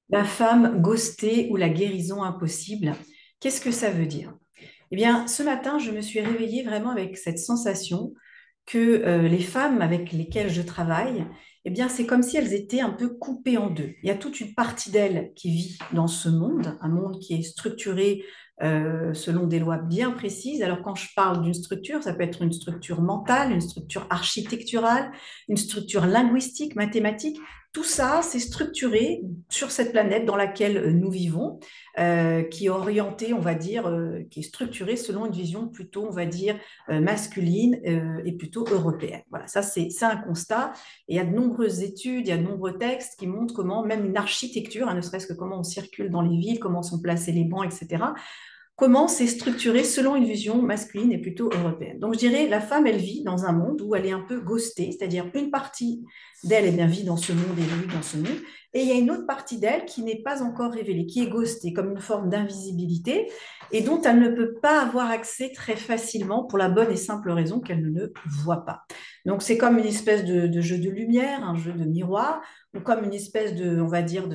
La femme ghostée ou la guérison impossible, qu'est-ce que ça veut dire? Eh bien, ce matin, je me suis réveillée vraiment avec cette sensation que les femmes avec lesquelles je travaille, eh bien, c'est comme si elles étaient un peu coupées en deux. Il y a toute une partie d'elles qui vit dans ce monde, un monde qui est structuré selon des lois bien précises. Alors, quand je parle d'une structure, ça peut être une structure mentale, une structure architecturale, une structure linguistique, mathématique. Tout ça, c'est structuré sur cette planète dans laquelle nous vivons, qui est orientée, on va dire, qui est structurée selon une vision plutôt, on va dire, masculine et plutôt européenne. Voilà, ça c'est un constat. Et il y a de nombreuses études, il y a de nombreux textes qui montrent comment même une architecture, hein, ne serait-ce que comment on circule dans les villes, comment sont placés les bancs, etc., comment c'est structuré selon une vision masculine et plutôt européenne. Donc je dirais, la femme, elle vit dans un monde où elle est un peu ghostée, c'est-à-dire une partie d'elle, eh bien, vit dans ce monde, évolue dans ce monde, et il y a une autre partie d'elle qui n'est pas encore révélée, qui est ghostée, comme une forme d'invisibilité, et dont elle ne peut pas avoir accès très facilement pour la bonne et simple raison qu'elle ne le voit pas. Donc c'est comme une espèce de jeu de lumière, un jeu de miroir, ou comme une espèce de, on va dire,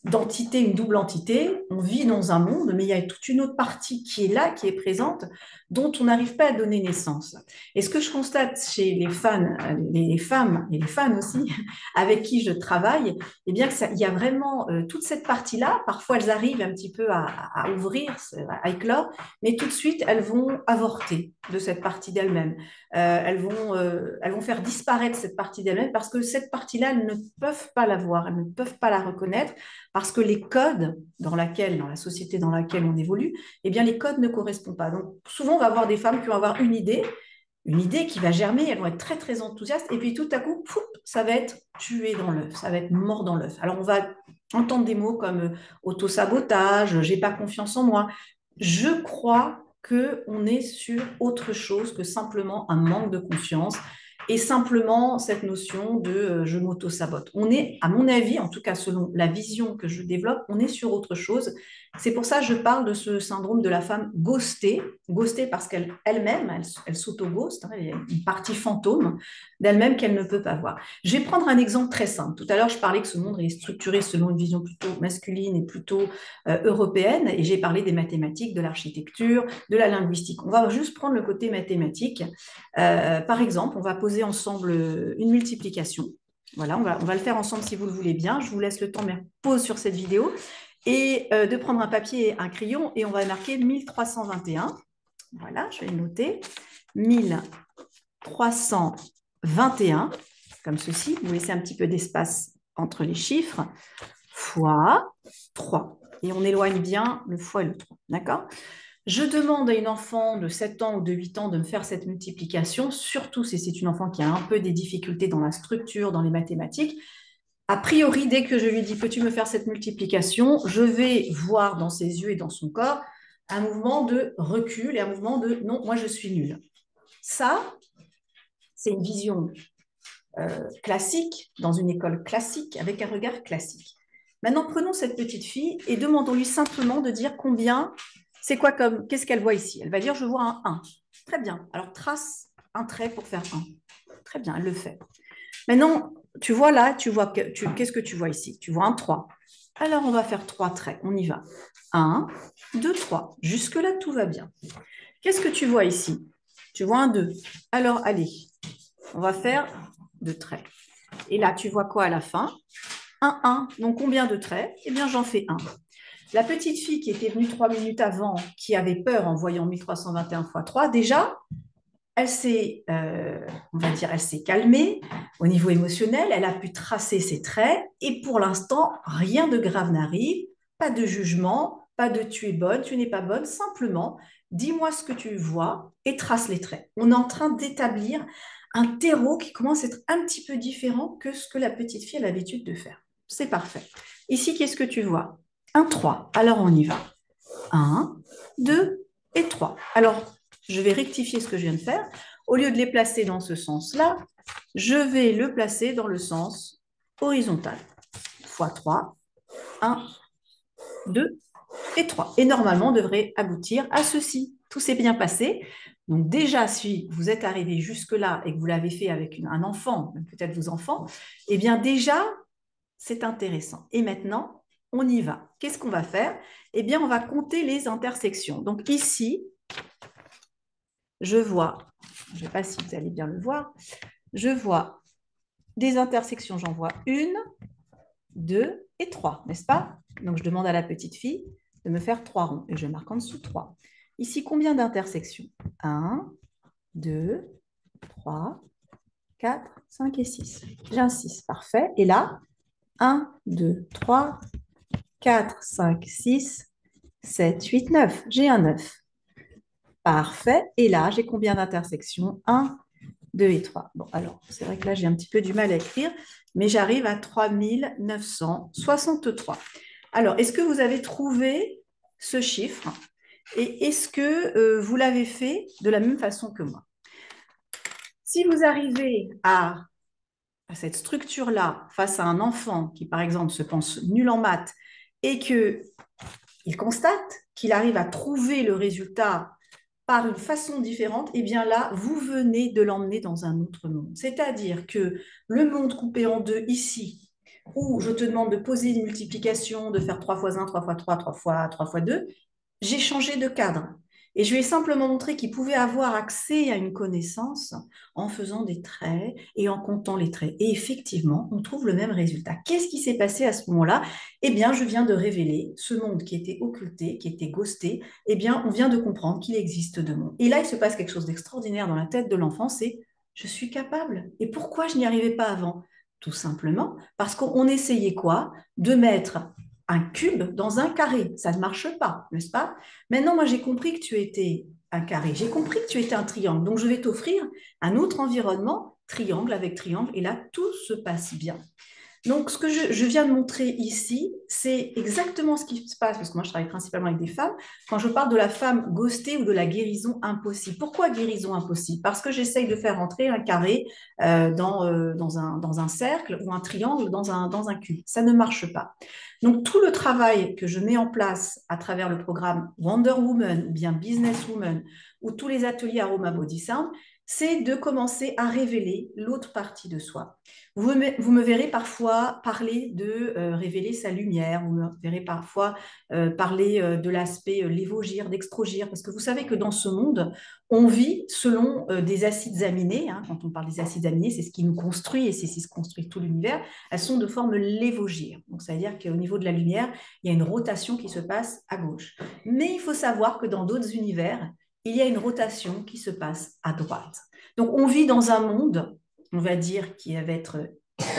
d'entité, une double entité. On vit dans un monde, mais il y a toute une autre partie qui est là, qui est présente, dont on n'arrive pas à donner naissance. Et ce que je constate chez les fans, les femmes et les fans aussi, avec qui je travaille, eh bien, il y a vraiment toute cette partie-là. Parfois, elles arrivent un petit peu à ouvrir, à éclore, mais tout de suite, elles vont avorter de cette partie d'elles-mêmes. Elles vont faire disparaître cette partie d'elles-mêmes parce que cette partie-là, elles ne peuvent pas la voir, elles ne peuvent pas la reconnaître parce que les codes dans la société dans laquelle on évolue, eh bien, les codes ne correspondent pas. Donc, souvent, on va avoir des femmes qui vont avoir une idée qui va germer, elles vont être très, très enthousiastes, et puis tout à coup, pouf, ça va être tué dans l'œuf, ça va être mort dans l'œuf. Alors, on va entendre des mots comme autosabotage, j'ai pas confiance en moi. Je crois qu'on est sur autre chose que simplement un manque de confiance et simplement cette notion de je m'auto-sabote. On est, à mon avis, en tout cas selon la vision que je développe, on est sur autre chose. C'est pour ça que je parle de ce syndrome de la femme ghostée, ghostée parce qu'elle elle-même, elle s'auto-ghost, hein, il y a une partie fantôme d'elle-même qu'elle ne peut pas voir. Je vais prendre un exemple très simple. Tout à l'heure, je parlais que ce monde est structuré selon une vision plutôt masculine et plutôt européenne, et j'ai parlé des mathématiques, de l'architecture, de la linguistique. On va juste prendre le côté mathématique. Par exemple, on va poser ensemble une multiplication. Voilà, on va le faire ensemble si vous le voulez bien. Je vous laisse le temps, mais pause sur cette vidéo et de prendre un papier et un crayon et on va marquer 1321. Voilà, je vais le noter. 1321, comme ceci. Vous laissez un petit peu d'espace entre les chiffres, fois 3. Et on éloigne bien le fois et le 3. D'accord? Je demande à une enfant de 7 ans ou de 8 ans de me faire cette multiplication, surtout si c'est une enfant qui a un peu des difficultés dans la structure, dans les mathématiques. A priori, dès que je lui dis, peux-tu me faire cette multiplication, je vais voir dans ses yeux et dans son corps un mouvement de recul et un mouvement de non, moi je suis nulle. Ça, c'est une vision classique, dans une école classique, avec un regard classique. Maintenant, prenons cette petite fille et demandons-lui simplement de dire combien, c'est quoi comme, qu'est-ce qu'elle voit ici? Elle va dire, je vois un 1. Très bien. Alors, trace un trait pour faire 1. Très bien, elle le fait. Maintenant, tu vois là, qu'est-ce que tu vois ici? Tu vois un 3. Alors, on va faire 3 traits. On y va. 1, 2, 3. Jusque-là, tout va bien. Qu'est-ce que tu vois ici? Tu vois un 2. Alors, allez, on va faire 2 traits. Et là, tu vois quoi à la fin? Un 1. Donc, combien de traits? Eh bien, j'en fais un. La petite fille qui était venue 3 minutes avant, qui avait peur en voyant 1321 fois 3, déjà, elle s'est, on va dire, elle s'est calmée au niveau émotionnel, elle a pu tracer ses traits, et pour l'instant, rien de grave n'arrive, pas de jugement, pas de tu es bonne, tu n'es pas bonne, simplement, dis-moi ce que tu vois et trace les traits. On est en train d'établir un terreau qui commence à être un petit peu différent que ce que la petite fille a l'habitude de faire. C'est parfait. Ici, qu'est-ce que tu vois? Un 3. Alors, on y va. Un, 2 et 3. Alors, je vais rectifier ce que je viens de faire. Au lieu de les placer dans ce sens-là, je vais le placer dans le sens horizontal. Fois 3, 1, 2 et 3. Et normalement, on devrait aboutir à ceci. Tout s'est bien passé. Donc déjà, si vous êtes arrivé jusque-là et que vous l'avez fait avec un enfant, peut-être vos enfants, eh bien déjà, c'est intéressant. Et maintenant, on y va. Qu'est-ce qu'on va faire? Eh bien, on va compter les intersections. Donc ici, je vois, je ne sais pas si vous allez bien le voir, je vois des intersections, j'en vois une, deux et trois, n'est-ce pas? Donc je demande à la petite fille de me faire 3 ronds et je marque en dessous 3. Ici, combien d'intersections? 1, 2, 3, 4, 5 et 6. J'ai un 6, parfait. Et là, 1, 2, 3, 4, 5, 6, 7, 8, 9. J'ai un 9. Parfait. Et là, j'ai combien d'intersections? 1, 2 et 3. Bon, alors, c'est vrai que là, j'ai un petit peu du mal à écrire, mais j'arrive à 3963. Alors, est-ce que vous avez trouvé ce chiffre? Et est-ce que vous l'avez fait de la même façon que moi? Si vous arrivez à cette structure-là face à un enfant qui, par exemple, se pense nul en maths et qu'il constate qu'il arrive à trouver le résultat par une façon différente, eh bien là, vous venez de l'emmener dans un autre monde. C'est-à-dire que le monde coupé en deux ici, où je te demande de poser une multiplication, de faire 3 fois 1, 3 fois 3, 3 fois 2, j'ai changé de cadre. Et je lui ai simplement montré qu'il pouvait avoir accès à une connaissance en faisant des traits et en comptant les traits. Et effectivement, on trouve le même résultat. Qu'est-ce qui s'est passé à ce moment-là? Eh bien, je viens de révéler ce monde qui était occulté, qui était ghosté. Eh bien, on vient de comprendre qu'il existe deux mondes. Et là, il se passe quelque chose d'extraordinaire dans la tête de l'enfant, c'est je suis capable. Et pourquoi je n'y arrivais pas avant? Tout simplement parce qu'on essayait quoi? De mettre un cube dans un carré. Ça ne marche pas, n'est-ce pas? Maintenant, moi, j'ai compris que tu étais un carré. J'ai compris que tu étais un triangle. Donc, je vais t'offrir un autre environnement, triangle avec triangle. Et là, tout se passe bien. Donc, ce que je viens de montrer ici, c'est exactement ce qui se passe, parce que moi, je travaille principalement avec des femmes, quand je parle de la femme ghostée ou de la guérison impossible. Pourquoi guérison impossible? Parce que j'essaye de faire entrer un carré dans un cercle ou un triangle dans un cube. Ça ne marche pas. Donc, tout le travail que je mets en place à travers le programme Wonder Woman ou bien Business Woman ou tous les ateliers Aroma Body Sound, c'est de commencer à révéler l'autre partie de soi. Vous me verrez parfois parler de révéler sa lumière, vous me verrez parfois parler de l'aspect lévogir, d'extrogir, parce que vous savez que dans ce monde, on vit selon des acides aminés. Hein. Quand on parle des acides aminés, c'est ce qui nous construit et c'est ce qui construit tout l'univers. Elles sont de forme lévogir. Donc, ça veut dire qu'au niveau de la lumière, il y a une rotation qui se passe à gauche. Mais il faut savoir que dans d'autres univers, il y a une rotation qui se passe à droite. Donc, on vit dans un monde, on va dire, qui va être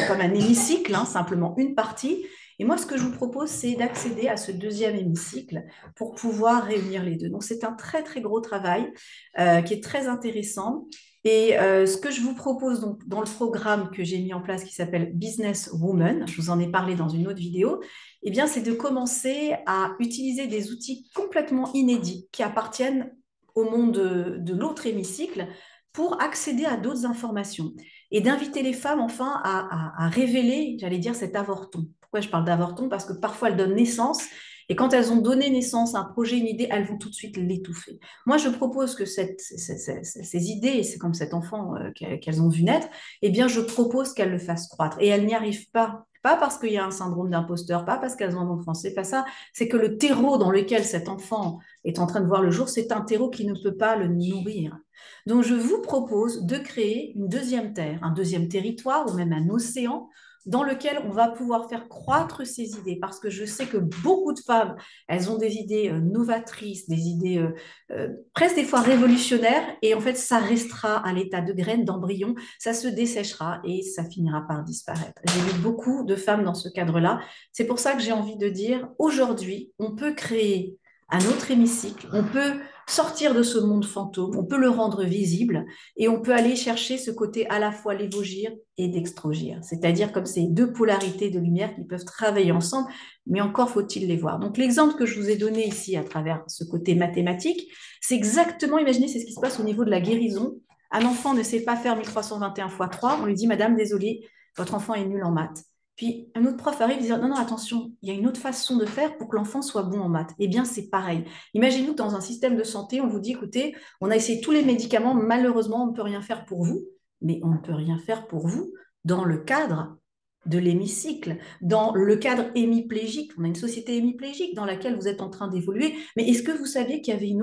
comme un hémicycle, hein, simplement une partie. Et moi, ce que je vous propose, c'est d'accéder à ce deuxième hémicycle pour pouvoir réunir les deux. Donc, c'est un très, très gros travail qui est très intéressant. Et ce que je vous propose donc, dans le programme que j'ai mis en place qui s'appelle Business Woman, je vous en ai parlé dans une autre vidéo, eh bien, c'est de commencer à utiliser des outils complètement inédits qui appartiennent au monde de l'autre hémicycle pour accéder à d'autres informations et d'inviter les femmes enfin à révéler, j'allais dire, cet avorton. Pourquoi je parle d'avorton? Parce que parfois elles donnent naissance et quand elles ont donné naissance à un projet, une idée, elles vont tout de suite l'étouffer. Moi, je propose que ces idées, c'est comme cet enfant qu'elles ont vu naître, eh bien, je propose qu'elles le fassent croître. Et elles n'y arrivent pas. Pas parce qu'il y a un syndrome d'imposteur, pas parce qu'elles en ont français, pas ça. C'est que le terreau dans lequel cet enfant est en train de voir le jour, c'est un terreau qui ne peut pas le nourrir. Donc, je vous propose de créer une deuxième terre, un deuxième territoire ou même un océan dans lequel on va pouvoir faire croître ces idées. Parce que je sais que beaucoup de femmes, elles ont des idées novatrices, des idées presque des fois révolutionnaires, et en fait, ça restera à l'état de graines, d'embryon, ça se desséchera et ça finira par disparaître. J'ai vu beaucoup de femmes dans ce cadre-là. C'est pour ça que j'ai envie de dire, aujourd'hui, on peut créer un autre hémicycle, on peut sortir de ce monde fantôme, on peut le rendre visible et on peut aller chercher ce côté à la fois lévogir et d'extrogir, c'est-à-dire comme ces deux polarités de lumière qui peuvent travailler ensemble, mais encore faut-il les voir. Donc l'exemple que je vous ai donné ici à travers ce côté mathématique, c'est exactement, imaginez, c'est ce qui se passe au niveau de la guérison. Un enfant ne sait pas faire 1321 x 3, on lui dit, Madame, désolée, votre enfant est nul en maths. Puis un autre prof arrive et dit non, non, attention, il y a une autre façon de faire pour que l'enfant soit bon en maths. Eh bien, c'est pareil. Imaginez-nous que dans un système de santé, on vous dit écoutez, on a essayé tous les médicaments, malheureusement, on ne peut rien faire pour vous, mais on ne peut rien faire pour vous dans le cadre de l'hémicycle, dans le cadre hémiplégique. On a une société hémiplégique dans laquelle vous êtes en train d'évoluer. Mais est-ce que vous saviez qu'il y avait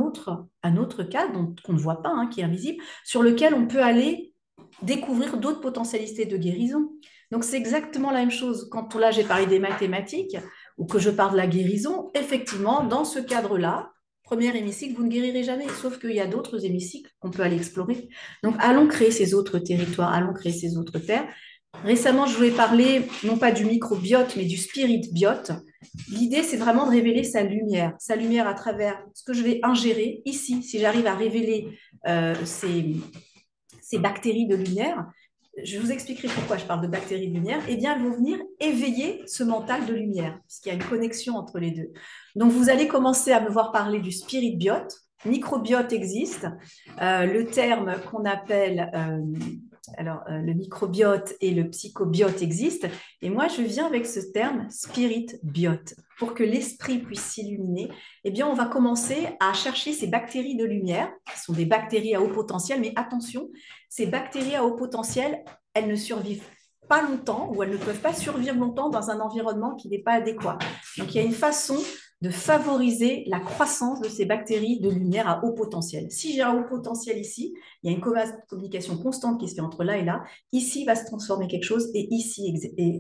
un autre cadre qu'on ne voit pas, hein, qui est invisible, sur lequel on peut aller découvrir d'autres potentialités de guérison? Donc, c'est exactement la même chose. Quand là, j'ai parlé des mathématiques ou que je parle de la guérison, effectivement, dans ce cadre-là, premier hémicycle, vous ne guérirez jamais, sauf qu'il y a d'autres hémicycles qu'on peut aller explorer. Donc, allons créer ces autres territoires, allons créer ces autres terres. Récemment, je voulais parler non pas du microbiote, mais du spirit biote. L'idée, c'est vraiment de révéler sa lumière à travers ce que je vais ingérer ici. Si j'arrive à révéler ces bactéries de lumière, je vous expliquerai pourquoi je parle de bactéries de lumière, eh bien, elles vont venir éveiller ce mental de lumière, puisqu'il y a une connexion entre les deux. Donc, vous allez commencer à me voir parler du spirit biote. Microbiote existe. Le terme qu'on appelle le microbiote et le psychobiote existent. Et moi, je viens avec ce terme spirit biote. Pour que l'esprit puisse s'illuminer, eh bien, on va commencer à chercher ces bactéries de lumière, qui sont des bactéries à haut potentiel. Mais attention, ces bactéries à haut potentiel, elles ne survivent pas longtemps ou elles ne peuvent pas survivre longtemps dans un environnement qui n'est pas adéquat. Donc, il y a une façon de favoriser la croissance de ces bactéries de lumière à haut potentiel. Si j'ai un haut potentiel ici, il y a une communication constante qui se fait entre là et là. Ici va se transformer quelque chose et ici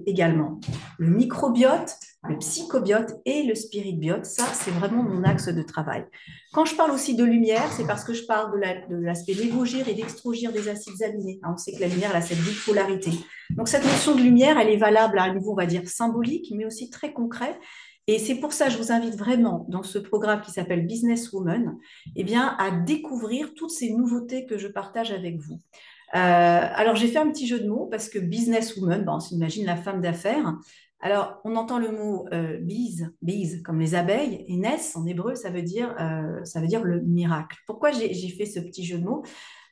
également. Le microbiote, le psychobiote et le spirit biote, ça, c'est vraiment mon axe de travail. Quand je parle aussi de lumière, c'est parce que je parle de l'aspect d'évogir et d'extrogir des acides aminés. On sait que la lumière, elle a cette double polarité. Donc, cette notion de lumière, elle est valable à un niveau, on va dire, symbolique, mais aussi très concret. Et c'est pour ça que je vous invite vraiment dans ce programme qui s'appelle Business Woman, eh bien, à découvrir toutes ces nouveautés que je partage avec vous. Alors, j'ai fait un petit jeu de mots parce que Business Woman, on s'imagine la femme d'affaires. Alors, on entend le mot bees, comme les abeilles, et nes, en hébreu, ça veut dire le miracle. Pourquoi j'ai fait ce petit jeu de mots?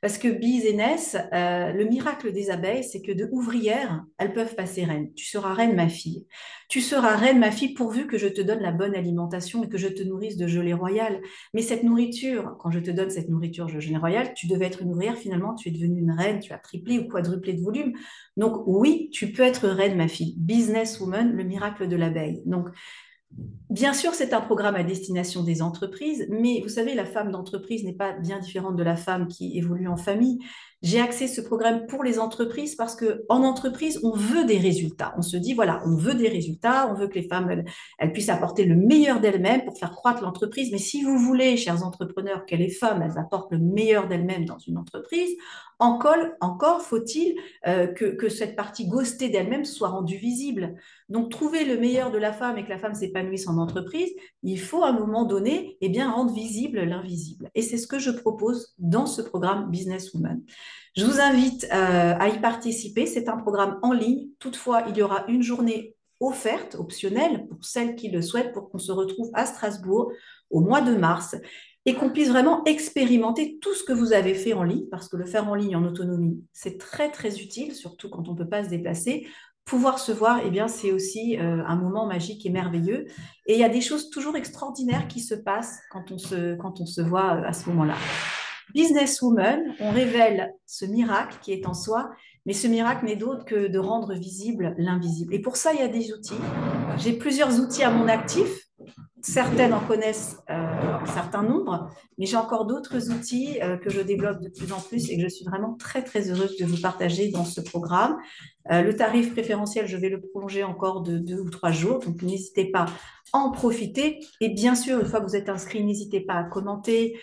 Parce que bees et nes, le miracle des abeilles, c'est que de ouvrières, elles peuvent passer reine. Tu seras reine, ma fille. Tu seras reine, ma fille, pourvu que je te donne la bonne alimentation et que je te nourrisse de gelée royale. Mais cette nourriture, quand je te donne cette nourriture de gelée royale, tu devais être une ouvrière, finalement, tu es devenue une reine, tu as triplé ou quadruplé de volume. Donc oui, tu peux être reine, ma fille. Business woman, le miracle de l'abeille. Donc, bien sûr, c'est un programme à destination des entreprises, mais vous savez, la femme d'entreprise n'est pas bien différente de la femme qui évolue en famille. J'ai axé ce programme pour les entreprises parce qu'en entreprise, on veut des résultats. On se dit, voilà, on veut des résultats, on veut que les femmes, elles puissent apporter le meilleur d'elles-mêmes pour faire croître l'entreprise. Mais si vous voulez, chers entrepreneurs, que les femmes, elles apportent le meilleur d'elles-mêmes dans une entreprise, encore faut-il que cette partie ghostée d'elle-même soit rendue visible. Donc, trouver le meilleur de la femme et que la femme s'épanouisse en entreprise, il faut à un moment donné rendre visible l'invisible. Et c'est ce que je propose dans ce programme Business Woman. Je vous invite à y participer. C'est un programme en ligne. Toutefois, il y aura une journée offerte, optionnelle, pour celles qui le souhaitent, pour qu'on se retrouve à Strasbourg au mois de mars et qu'on puisse vraiment expérimenter tout ce que vous avez fait en ligne, parce que le faire en ligne en autonomie, c'est très, très utile, surtout quand on ne peut pas se déplacer. Pouvoir se voir, eh bien, c'est aussi un moment magique et merveilleux. Et il y a des choses toujours extraordinaires qui se passent quand on se voit à ce moment-là. Businesswoman, on révèle ce miracle qui est en soi, mais ce miracle n'est d'autre que de rendre visible l'invisible. Et pour ça, il y a des outils. J'ai plusieurs outils à mon actif. Certaines en connaissent un certain nombre, mais j'ai encore d'autres outils que je développe de plus en plus et que je suis vraiment très, très heureuse de vous partager dans ce programme. Le tarif préférentiel, je vais le prolonger encore de 2 ou 3 jours, donc n'hésitez pas à en profiter. Et bien sûr, une fois que vous êtes inscrit, n'hésitez pas à commenter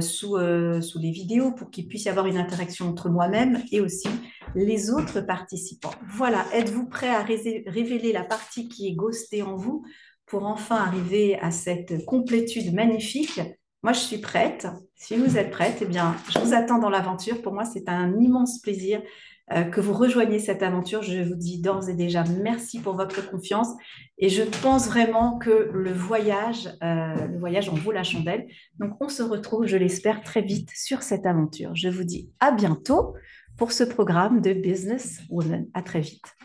sous les vidéos pour qu'il puisse y avoir une interaction entre moi-même et aussi les autres participants. Voilà, êtes-vous prêts à révéler la partie qui est ghostée en vous pour enfin arriver à cette complétude magnifique? Moi, je suis prête. Si vous êtes prête, eh bien, je vous attends dans l'aventure. Pour moi, c'est un immense plaisir que vous rejoigniez cette aventure. Je vous dis d'ores et déjà merci pour votre confiance et je pense vraiment que le voyage en vaut la chandelle. Donc, on se retrouve, je l'espère, très vite sur cette aventure. Je vous dis à bientôt pour ce programme de Business Woman. À très vite.